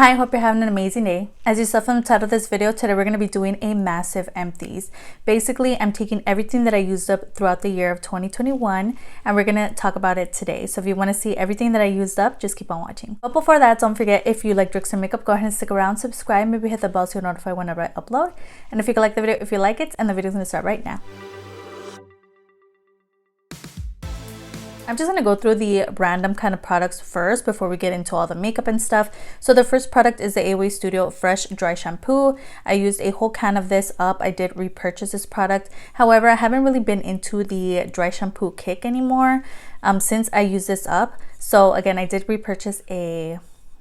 Hi, hope you're having an amazing day. As you saw from the title of this video, today we're going to be doing a massive empties. Basically, I'm taking everything that I used up throughout the year of 2021 and we're going to talk about it today. So if you want to see everything that I used up, just keep on watching. But before that, don't forget, if you like tricks or makeup, go ahead and stick around, subscribe, maybe hit the bell so you're notified whenever I upload. And if you like the video, if you like it, and the video's going to start right now. I'm just going to go through the random kind of products first before we get into all the makeup and stuff. So the first product is the A2o Uhd Studio Fresh Dry Shampoo. I used a whole can of this up. I did repurchase this product. However, I haven't really been into the dry shampoo kick anymore since I used this up. So again, I did repurchase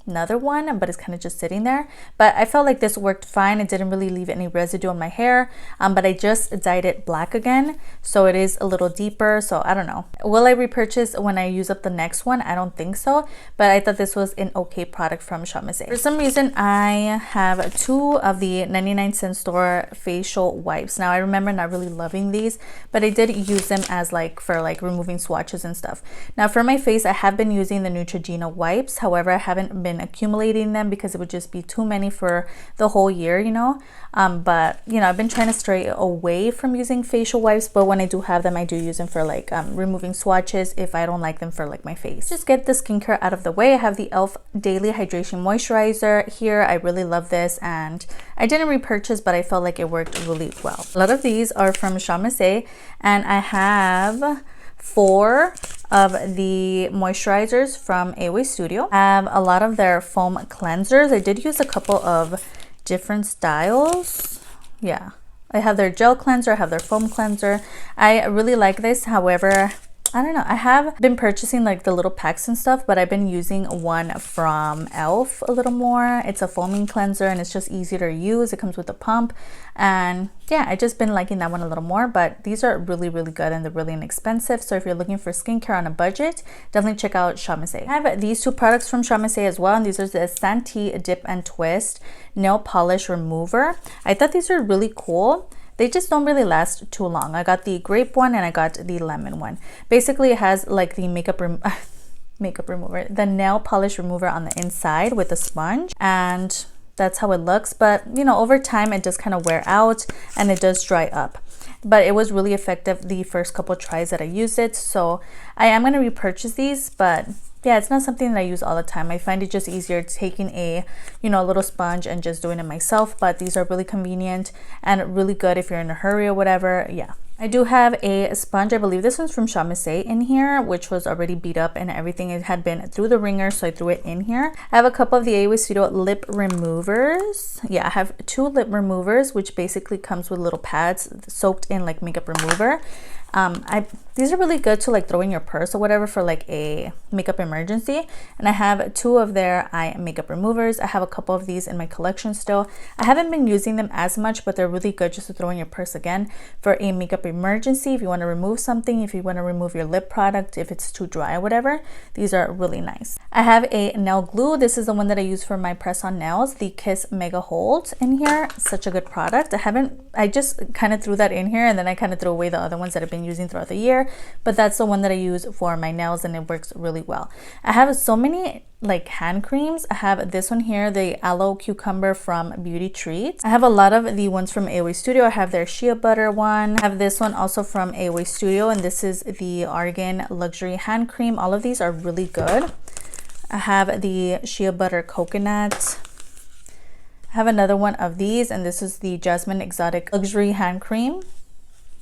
another one, but it's kind of just sitting there. But I felt like this worked fine. It didn't really leave any residue on my hair, but I just dyed it black again, so it is a little deeper. So I don't know, will I repurchase when I use up the next one? I don't think so, but I thought this was an okay product from Shampoo. For some reason, I have two of the 99-cent store facial wipes. Now I remember not really loving these, but I did use them as for removing swatches and stuff. Now for my face, I have been using the Neutrogena wipes. However, I haven't been accumulating them because it would just be too many for the whole year, but I've been trying to stray away from using facial wipes, but when I do have them, I do use them for removing swatches if I don't like them for my face. Just get the skincare out of the way. I have the Elf Daily Hydration Moisturizer here. I really love this, and I didn't repurchase, but I felt like it worked really well. A lot of these are from Shampoo, and I have 4 of the moisturizers from A2o Uhd Studio. I have a lot of their foam cleansers. I did use a couple of different styles. Yeah, I have their gel cleanser, I have their foam cleanser. I really like this. However, I don't know, I have been purchasing the little packs and stuff, but I've been using one from Elf a little more. It's a foaming cleanser and it's just easier to use. It comes with a pump, and yeah, I just been liking that one a little more. But these are really good and they're really inexpensive, so if you're looking for skincare on a budget, definitely check out Shampoo. I have these 2 products from Shampoo as well, and these are the Santee Dip and Twist Nail Polish Remover. I thought these were really cool. They just don't really last too long. I got the grape one and I got the lemon one. Basically, it has the makeup remover, the nail polish remover on the inside with a sponge, and that's how it looks. But over time it does kind of wear out and it does dry up. But it was really effective the first couple tries that I used it, so I am going to repurchase these. But yeah, it's not something that I use all the time. I find it just easier taking a little sponge and just doing it myself. But these are really convenient and really good if you're in a hurry or whatever. Yeah, I do have a sponge. I believe this one's from Shampoo in here, which was already beat up and everything. It had been through the ringer, so I threw it in here. I have a couple of the A2o Uhd Studio lip removers. Yeah, I have 2 lip removers, which basically comes with little pads soaked in makeup remover. These are really good to throw in your purse or whatever for a makeup emergency. And I have 2 of their eye makeup removers. I have a couple of these in my collection still. I haven't been using them as much, but they're really good just to throw in your purse again for a makeup emergency. If you want to remove something, if you want to remove your lip product, if it's too dry or whatever, these are really nice. I have a nail glue. This is the one that I use for my press-on nails, the Kiss Mega Hold in here. Such a good product. I just kind of threw that in here, and then I kind of threw away the other ones that I've been using throughout the year, but that's the one that I use for my nails and it works really well. I have so many hand creams. I have this one here, the Aloe Cucumber from Beauty Treats. I have a lot of the ones from A2o Uhd Studio. I have their shea butter one. I have this one also from A2o Uhd Studio, and this is the Argan Luxury Hand Cream. All of these are really good. I have the shea butter coconut. I have another one of these, and this is the Jasmine Exotic Luxury Hand Cream.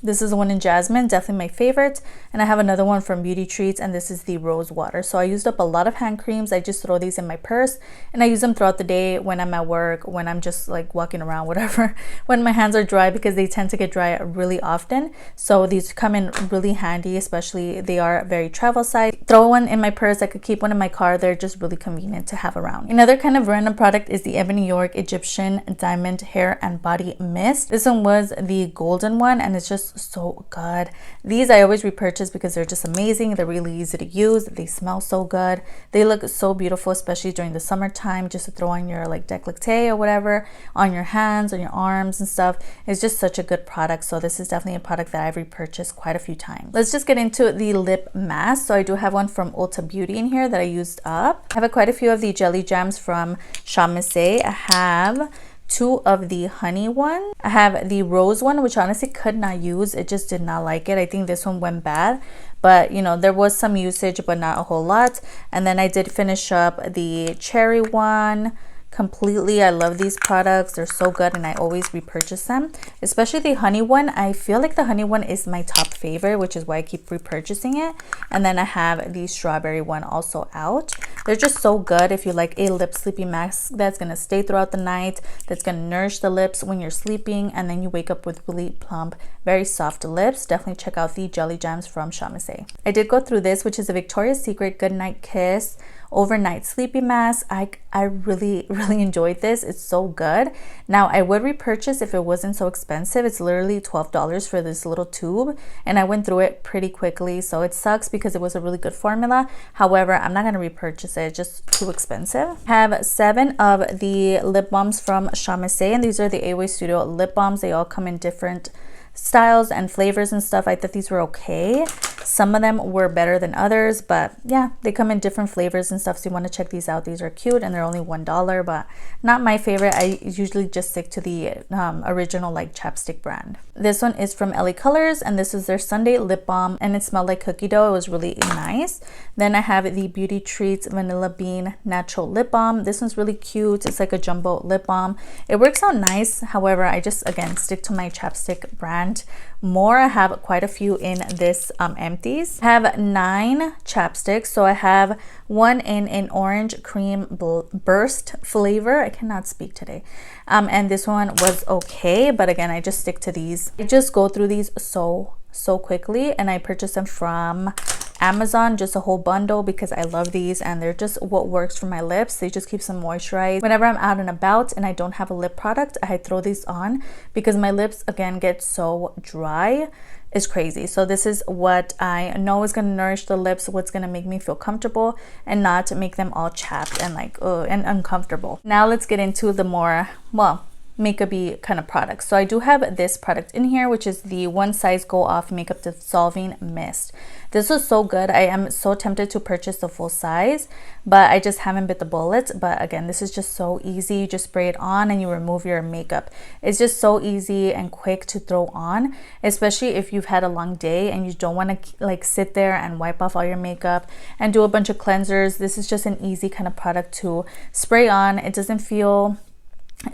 This is the one in Jasmine, definitely my favorite. And I have another one from Beauty Treats, and this is the Rose Water. So I used up a lot of hand creams. I just throw these in my purse and I use them throughout the day when I'm at work, when I'm just walking around, whatever, when my hands are dry, because they tend to get dry really often. So these come in really handy, especially they are very travel size. Throw one in my purse. I could keep one in my car. They're just really convenient to have around. Another kind of random product is the Ebin New York Egyptian Diamond Hair and Body Mist. This one was the golden one, and it's just smells so good. These I always repurchase because they're just amazing. They're really easy to use. They smell so good. They look so beautiful, especially during the summertime, just to throw on your like décolleté or whatever, on your hands, on your arms and stuff. It's just such a good product. So this is definitely a product that I've repurchased quite a few times. Let's just get into the lip mask. So I do have one from Ulta Beauty in here that I used up. I have quite a few of the jelly jams from Shampoo. I have 2 of the honey one. I have the rose one, which I honestly could not use. It just did not like it. I think this one went bad, but you know, there was some usage, but not a whole lot. And then I did finish up the cherry one completely. I love these products. They're so good and I always repurchase them, especially the honey one. I feel like the honey one is my top favorite, which is why I keep repurchasing it. And then I have the strawberry one also out. They're just so good if you like a lip sleeping mask that's going to stay throughout the night, that's going to nourish the lips when you're sleeping, and then you wake up with really plump, very soft lips. Definitely check out the jelly jams from Shampoo. I did go through this, which is a Victoria's Secret Goodnight Kiss overnight sleeping mask. I really enjoyed this. It's so good. Now I would repurchase if it wasn't so expensive. It's literally $12 for this little tube, and I went through it pretty quickly, so it sucks because it was a really good formula. However, I'm not going to repurchase it. It's just too expensive. I have 7 of the lip balms from Shampoo, and these are the A2o Studio lip balms. They all come in different styles and flavors and stuff. I thought these were okay. Some of them were better than others, but yeah, they come in different flavors and stuff, so you want to check these out. These are cute and they're only $1, but not my favorite. I usually just stick to the original like chapstick brand. This one is from Ellie Colors, and this is their Sunday lip balm, and it smelled like cookie dough. It was really nice. Then I have the Beauty Treats Vanilla Bean Natural Lip Balm. This one's really cute. It's like a jumbo lip balm. It works out nice. However, I just again stick to my chapstick brand more. I have quite a few in this Empties. I have 9 chapsticks. So I have one in an orange cream burst flavor. I cannot speak today. And this one was okay, but again, I just stick to these. I just go through these so quickly, and I purchased them from Amazon, just a whole bundle, because I love these and they're just what works for my lips. They just keep them moisturized. Whenever I'm out and about and I don't have a lip product, I throw these on because my lips again get so dry. It's crazy. So this is what I know is going to nourish the lips, what's going to make me feel comfortable and not make them all chapped and like and uncomfortable. Now let's get into the more, well, makeup-y kind of products. So I do have this product in here, which is the One Size Go Off Makeup Dissolving Mist. This was so good. I am so tempted to purchase the full size, but I just haven't bit the bullet. But again, this is just so easy. You just spray it on and you remove your makeup. It's just so easy and quick to throw on, especially if you've had a long day and you don't want to like sit there and wipe off all your makeup and do a bunch of cleansers. This is just an easy kind of product to spray on. It doesn't feel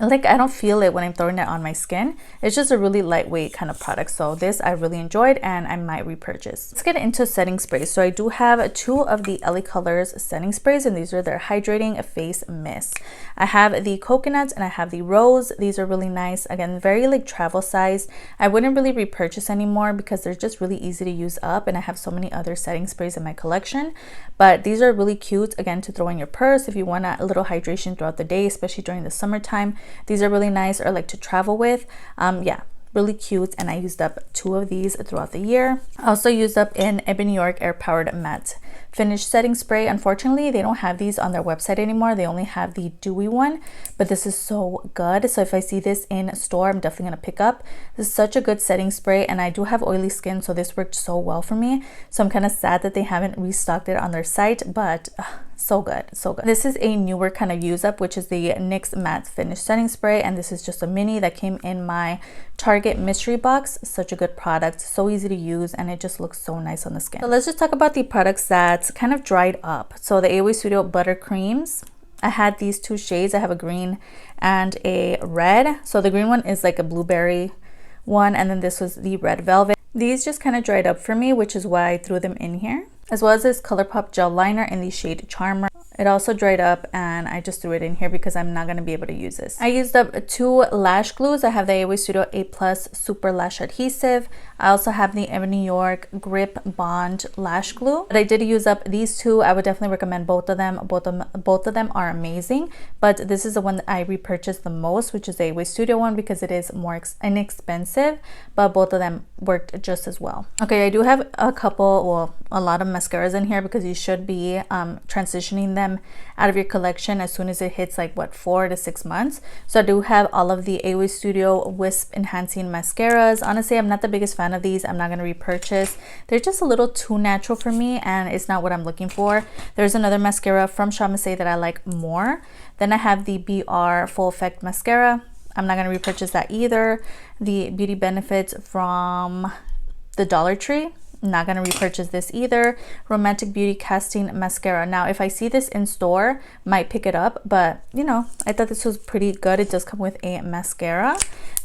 like, I don't feel it when I'm throwing it on my skin. It's just a really lightweight kind of product. So this I really enjoyed and I might repurchase. Let's get into setting sprays. So I do have 2 of the Ellie Colors setting sprays, and these are their hydrating face mist. I have the coconut and I have the rose. These are really nice. Again, very like travel size. I wouldn't really repurchase anymore because they're just really easy to use up, and I have so many other setting sprays in my collection. But these are really cute, again, to throw in your purse if you want a little hydration throughout the day, especially during the summertime. These are really nice, or like to travel with. Yeah, really cute, and I used up 2 of these throughout the year. I also used up an EBIN New York Air Powered Matte Finish Setting Spray. Unfortunately, they don't have these on their website anymore. They only have the dewy one, but this is so good. So if I see this in store, I'm definitely gonna pick up. This is such a good setting spray, and I do have oily skin, so this worked so well for me. So I'm kind of sad that they haven't restocked it on their site, but so good, so good. This is a newer kind of use up, which is the NYX Matte Finish Setting Spray, and this is just a mini that came in my Target mystery box. Such a good product, so easy to use, and it just looks so nice on the skin. So let's just talk about the products that kind of dried up. So the A2o Studio Butter Creams. I had these 2 shades. I have a green and a red. So the green one is like a blueberry one, and then this was the red velvet. These just kind of dried up for me, which is why I threw them in here. As well as this ColourPop gel liner in the shade Charmer. It also dried up and I just threw it in here because I'm not going to be able to use this. I used up 2 lash glues. I have the AOA Studio A+ Super Lash Adhesive. I also have the Ebin New York Grip Bond Lash Glue. But I did use up these 2. I would definitely recommend both of them. Both of them are amazing. But this is the one that I repurchased the most, which is the AOA Studio one because it is more inexpensive. But both of them worked just as well. Okay, I do have a couple, well, a lot of mascaras in here because you should be transitioning them out of your collection as soon as it hits like what, 4 to 6 months. So I do have all of the AOA Studio Wisp Enhancing Mascaras. Honestly, I'm not the biggest fan of these. I'm not going to repurchase. They're just a little too natural for me and it's not what I'm looking for. There's another mascara from Shampoo that I like more. Then I have the BR Full Effect Mascara. I'm not going to repurchase that either. The Beauty Benefits from the Dollar Tree. Not going to repurchase this either. Romantic Beauty Casting Mascara. Now if I see this in store, might pick it up, but you know, I thought this was pretty good. It does come with a mascara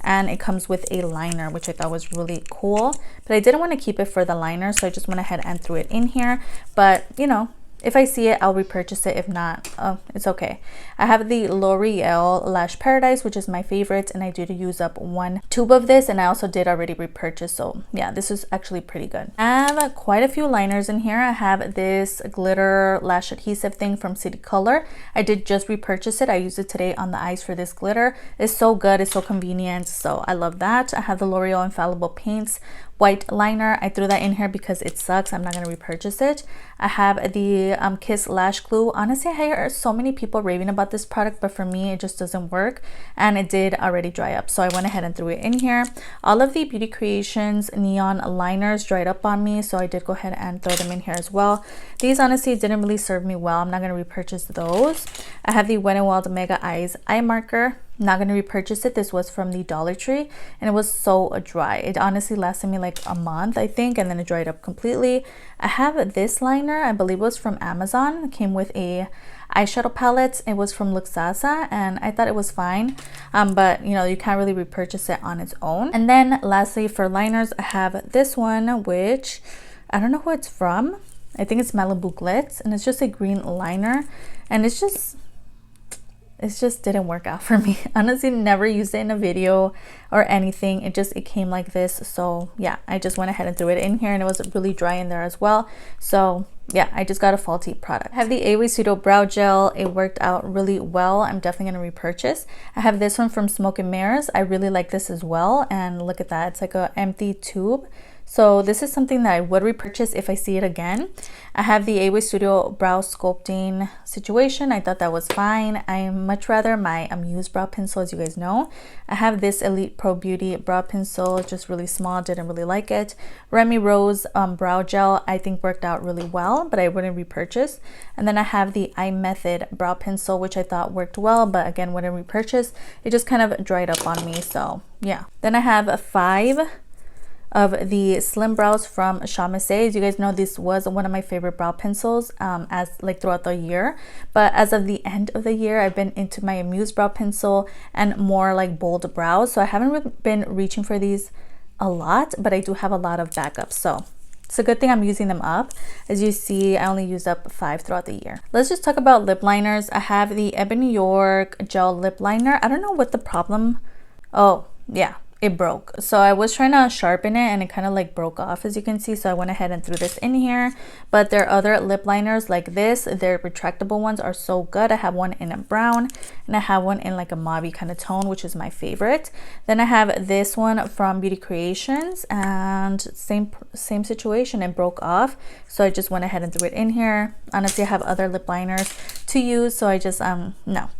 and it comes with a liner, which I thought was really cool, but I didn't want to keep it for the liner, so I just went ahead and threw it in here. But you know, if I see it, I'll repurchase it. If not, it's okay. I have the L'Oreal Lash Paradise, which is my favorite, and I did use up 1 tube of this, and I also did already repurchase. So yeah, this is actually pretty good. I have quite a few liners in here. I have this glitter lash adhesive thing from City Color. I did just repurchase it. I used it today on the eyes for this glitter. It's so good. It's so convenient. So I love that. I have the L'Oreal Infallible Paints white liner. I threw that in here because it sucks. I'm not going to repurchase it. I have the Kiss Lash Glue. Honestly, I hear so many people raving about this product, but for me, it just doesn't work. And it did already dry up. So I went ahead and threw it in here. All of the Beauty Creations neon liners dried up on me. So I did go ahead and throw them in here as well. These honestly didn't really serve me well. I'm not going to repurchase those. I have the Wet n Wild Mega Eyes Eye Marker. Not going to repurchase it. This was from the Dollar Tree and it was so dry. It honestly lasted me like a month, I think, and then it dried up completely. I have this liner, I believe it was from Amazon. It came with a eyeshadow palette. It was from Luxasa and I thought it was fine, but you know, you can't really repurchase it on its own. And then lastly, for liners, I have this one, which I don't know who it's from. I think it's Malibu Glitz, and it's just a green liner, and it just didn't work out for me. Honestly, never used it in a video or anything. It came like this. So yeah, I just went ahead and threw it in here, and it was really dry in there as well. So yeah, I just got a faulty product. I have the AOA Studio Brow Gel. It worked out really well. I'm definitely going to repurchase. I have this one from Smoke and Mirrors. I really like this as well. And look at that. It's like an empty tube. So this is something that I would repurchase if I see it again. I have the AOA Studio Brow Sculpting Situation. I thought that was fine. I much rather my Muse brow pencil, as you guys know. I have this Elite Pro Beauty brow pencil, just really small, didn't really like it. Remy Rose brow gel, I think worked out really well, but I wouldn't repurchase. And then I have the Eye Method brow pencil, which I thought worked well, but again, wouldn't repurchase. It just kind of dried up on me, so yeah. Then I have 5 of the Slim Brows from Shampoo. As you guys know, this was one of my favorite brow pencils as like throughout the year, but as of the end of the year, I've been into my Muse brow pencil and more like bold brows, so I haven't been reaching for these a lot, but I do have a lot of backups, so it's a good thing I'm using them up. As you see, I only used up 5 throughout the year. Let's just talk about lip liners. I have the Ebin New York Gel Lip Liner. I don't know what the problem. Oh yeah, it broke. So I was trying to sharpen it and it kind of like broke off, as you can see. So I went ahead and threw this in here. But there are other lip liners like this. Their retractable ones are so good. I have one in a brown and I have one in like a mauve kind of tone, which is my favorite. Then I have this one from Beauty Creations, and same situation, it broke off. So I just went ahead and threw it in here. Honestly, I have other lip liners to use, so I just no.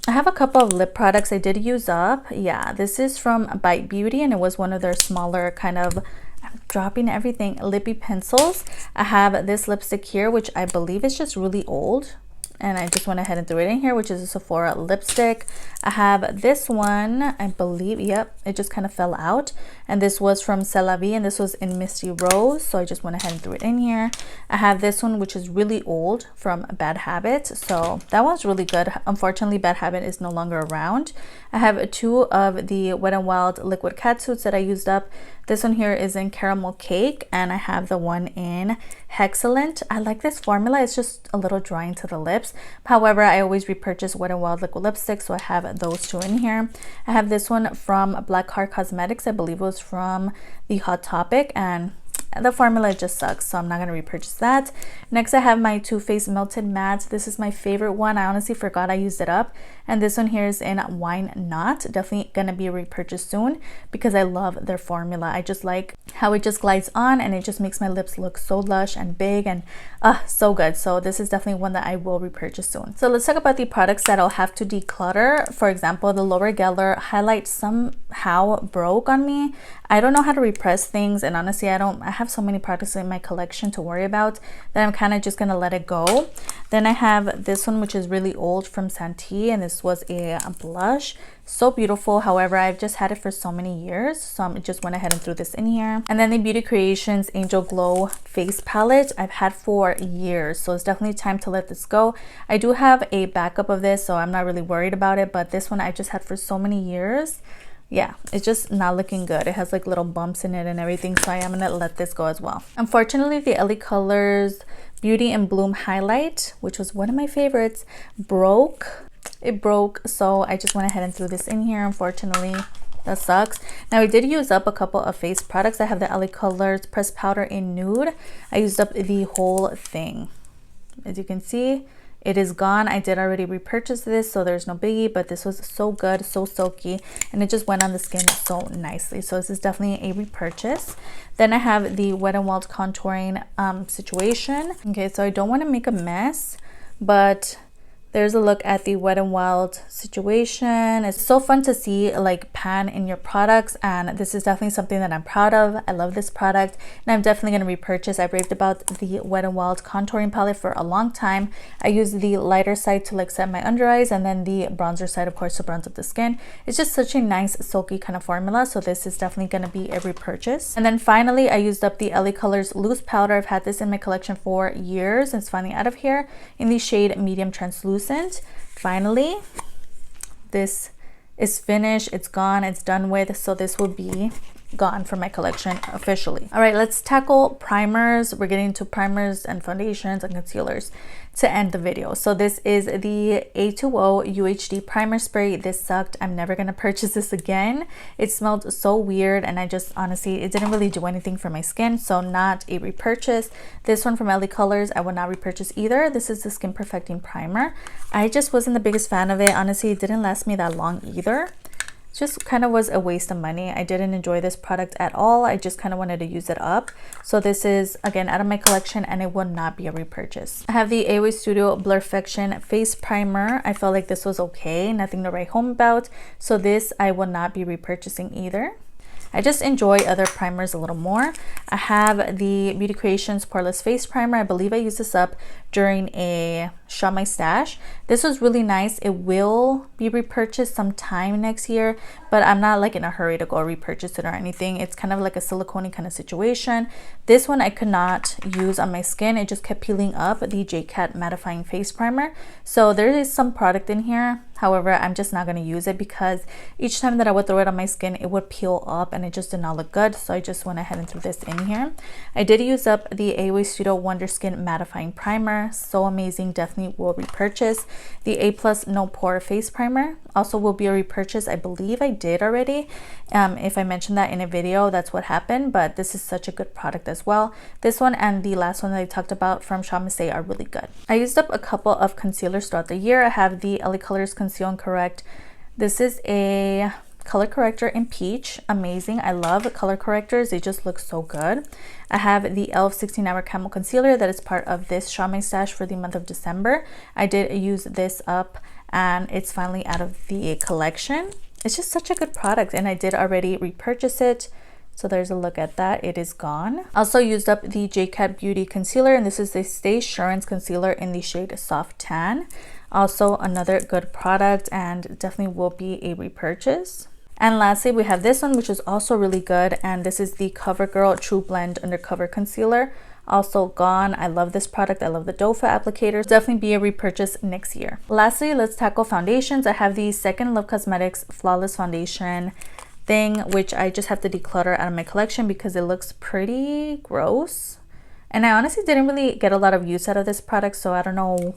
I have a couple of lip products I did use up. Yeah, this is from Bite Beauty, and it was one of their smaller kind of, I'm dropping everything, lippy pencils. I have this lipstick here, which I believe is just really old, and I just went ahead and threw it in here, which is a Sephora lipstick. I have this one, I believe, yep, it just kind of fell out, and this was from C'est La Vie, and this was in Misty Rose, so I just went ahead and threw it in here. I have this one, which is really old, from Bad Habit, so that one's really good. Unfortunately, Bad Habit is no longer around. I have 2 of the Wet n Wild liquid catsuits that I used up. This one here is in Caramel Cake, and I have the one in Hexcellent. I like this formula. It's just a little drying to the lips, lips. However, I always repurchase Wet n Wild liquid lipstick, so I have those two in here. I have this one from Black Heart Cosmetics. I believe it was from the Hot Topic, and the formula just sucks, so I'm not going to repurchase that. Next, I have my Too Faced Melted Matte. This is my favorite one. I honestly forgot I used it up, and this one here is in Wine Not. Definitely going to be repurchased soon because I love their formula. I just like how it just glides on and it just makes my lips look so lush and big and so good. So this is definitely one that I will repurchase soon. So let's talk about the products that I'll have to declutter. For example, the Lower Geller highlight somehow broke on me. I don't know how to repress things, and honestly I have so many products in my collection to worry about that I'm kind of just gonna let it go. Then I have this one, which is really old, from Santee, and this was a blush. So beautiful. However, I've just had it for so many years, so I just went ahead and threw this in here. And then the Beauty Creations Angel Glow face palette I've had for years, so it's definitely time to let this go. I do have a backup of this, so I'm not really worried about it, but this one I just had for so many years. Yeah, it's just not looking good. It has like little bumps in it and everything, so I am gonna let this go as well. Unfortunately, the Ellie Colors Beauty and Bloom highlight, which was one of my favorites, broke. It broke, so I just went ahead and threw this in here. Unfortunately, that sucks. Now, I did use up a couple of face products. I have the Ellie Colors pressed powder in nude. I used up the whole thing. As you can see, it is gone. I did already repurchase this, so there's no biggie, but this was so good, so silky, and it just went on the skin so nicely. So this is definitely a repurchase. Then I have the Wet n Wild contouring situation. Okay, so I don't want to make a mess, but there's a look at the Wet n Wild situation. It's so fun to see like pan in your products, and this is definitely something that I'm proud of. I love this product, and I'm definitely going to repurchase. I've raved about the Wet n Wild contouring palette for a long time. I use the lighter side to like set my under eyes, and then the bronzer side, of course, to bronze up the skin. It's just such a nice silky kind of formula, so this is definitely going to be a repurchase. And then finally, I used up the Ellie Colors loose powder. I've had this in my collection for years, and it's finally out of here in the shade Medium Translucent. Finally, this is finished. It's gone, it's done with, so this will be gone from my collection officially. All right, let's tackle primers. We're getting into primers and foundations and concealers to end the video. So this is the A2o Uhd Primer Spray. This sucked. I'm never gonna purchase this again. It smelled so weird, and I just honestly, it didn't really do anything for my skin, so not a repurchase. This one from Ellie Colors, I would not repurchase either. This is the Skin Perfecting Primer. I just wasn't the biggest fan of it. Honestly, it didn't last me that long either. Just kind of was a waste of money. I didn't enjoy this product at all. I just kind of wanted to use it up. So this is again out of my collection, and it will not be a repurchase. I have the A2o Studio Blurfection Face Primer. I felt like this was okay, nothing to write home about. So this I will not be repurchasing either. I just enjoy other primers a little more. I have the Beauty Creations Poreless Face Primer. I believe I used this up during a Shop My Stash. This was really nice. It will be repurchased sometime next year, but I'm not like in a hurry to go repurchase it or anything. It's kind of like a silicone kind of situation. This one I could not use on my skin. It just kept peeling up, the JCat Mattifying Face Primer. So there is some product in here. However, I'm just not going to use it because each time that I would throw it on my skin, it would peel up and it just did not look good. So I just went ahead and threw this in here. I did use up the A2o Studio Wonder Skin Mattifying Primer. So amazing. Definitely will repurchase. The A+ No Pore Face Primer also will be a repurchase. I believe I did already. If I mentioned that in a video, that's what happened. But this is such a good product as well. This one and the last one that I talked about from Shampoo are really good. I used up a couple of concealers throughout the year. I have the Ellie Colors Conceal and Correct. This is a color corrector in peach. Amazing. I love color correctors. They just look so good. I have the e.l.f. 16-Hour Camel Concealer that is part of this Shop My Stash for the month of December. I did use this up, and it's finally out of the collection. It's just such a good product, and I did already repurchase it. So there's a look at that. It is gone. Also used up the JCat Beauty Concealer, and this is the Stay Assurance Concealer in the shade Soft Tan. Also another good product, and definitely will be a repurchase. And lastly, we have this one, which is also really good, and this is the Covergirl True Blend Undercover Concealer. Also gone. I love this product. I love the doe foot applicators. Definitely be a repurchase next year. Lastly, let's tackle foundations. I have the Second Love Cosmetics Flawless Foundation thing, which I just have to declutter out of my collection because it looks pretty gross. And I honestly didn't really get a lot of use out of this product, so I don't know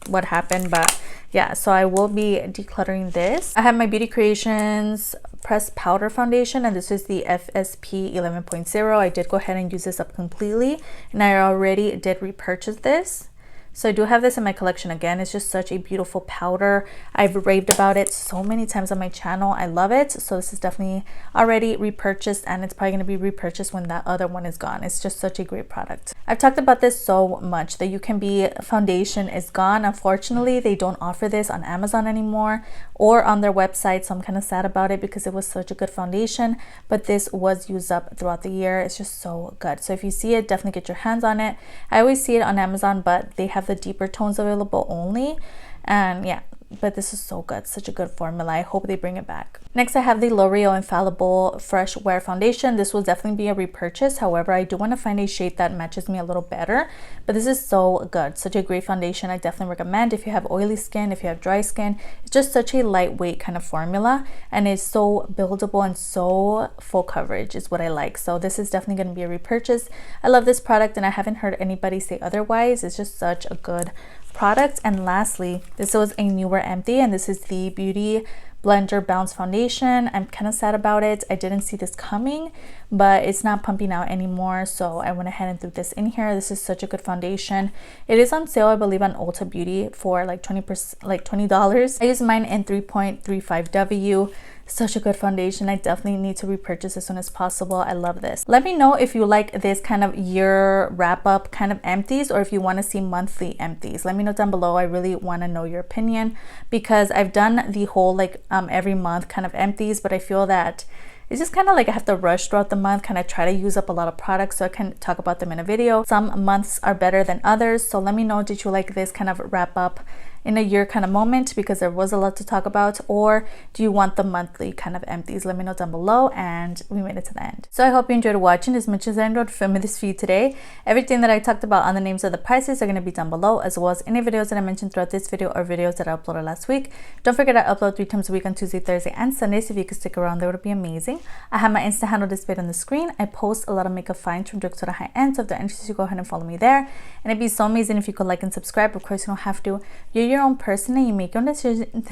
what happened, but yeah, so I will be decluttering this. I have my Beauty Creations pressed powder foundation, and this is the FSP 11.0. I did go ahead and use this up completely, and I already did repurchase this. So I do have this in my collection again. It's just such a beautiful powder. I've raved about it so many times on my channel. I love it. So this is definitely already repurchased, and it's probably going to be repurchased when that other one is gone. It's just such a great product. I've talked about this so much. The You Can Be foundation is gone. Unfortunately, they don't offer this on Amazon anymore or on their website. So I'm kind of sad about it because it was such a good foundation, but this was used up throughout the year. It's just so good. So if you see it, definitely get your hands on it. I always see it on Amazon, but they have the deeper tones available only, and yeah, but this is so good, such a good formula. I hope they bring it back. Next, I have the L'Oreal Infallible Fresh Wear Foundation. This will definitely be a repurchase. However, I do want to find a shade that matches me a little better, but this is so good, such a great foundation. I definitely recommend if you have oily skin, if you have dry skin. It's just such a lightweight kind of formula, and it's so buildable and so full coverage is what I like. So this is definitely going to be a repurchase. I love this product, and I haven't heard anybody say otherwise. It's just such a good product. And lastly, this was a newer empty, and this is the Beauty Blender Balms foundation. I'm kind of sad about it. I didn't see this coming, but it's not pumping out anymore, so I went ahead and threw this in here. This is such a good foundation. It is on sale, I believe, on Ulta Beauty for like $20. I use mine in 3.35W. Such a good foundation. I definitely need to repurchase as soon as possible. I love this. Let me know if you like this kind of year wrap up kind of empties, or if you want to see monthly empties. Let me know down below. I really want to know your opinion, because I've done the whole like every month kind of empties, but I feel that it's just kind of like I have to rush throughout the month, kind of try to use up a lot of products so I can talk about them in a video. Some months are better than others, so let me know, did you like this kind of wrap up in a year kind of moment, because there was a lot to talk about, or do you want the monthly kind of empties? Let me know down below. And we made it to the end, so I hope you enjoyed watching as much as I enjoyed filming this for you today. Everything that I talked about on the names of the prices are going to be down below, as well as any videos that I mentioned throughout this video or videos that I uploaded last week. Don't forget I upload 3 times a week on Tuesday, Thursday, and Sunday, so if you could stick around, that would be amazing. I have my Insta handle displayed on the screen. I post a lot of makeup finds from drugstore to high end, so if they're interested, you go ahead and follow me there. And it'd be so amazing if you could like and subscribe. Of course, you don't have to. You're your own person and you make your own decisions.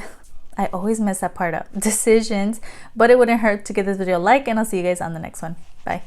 I always mess that part up. Decisions, but it wouldn't hurt to give this video a like, and I'll see you guys on the next one. Bye.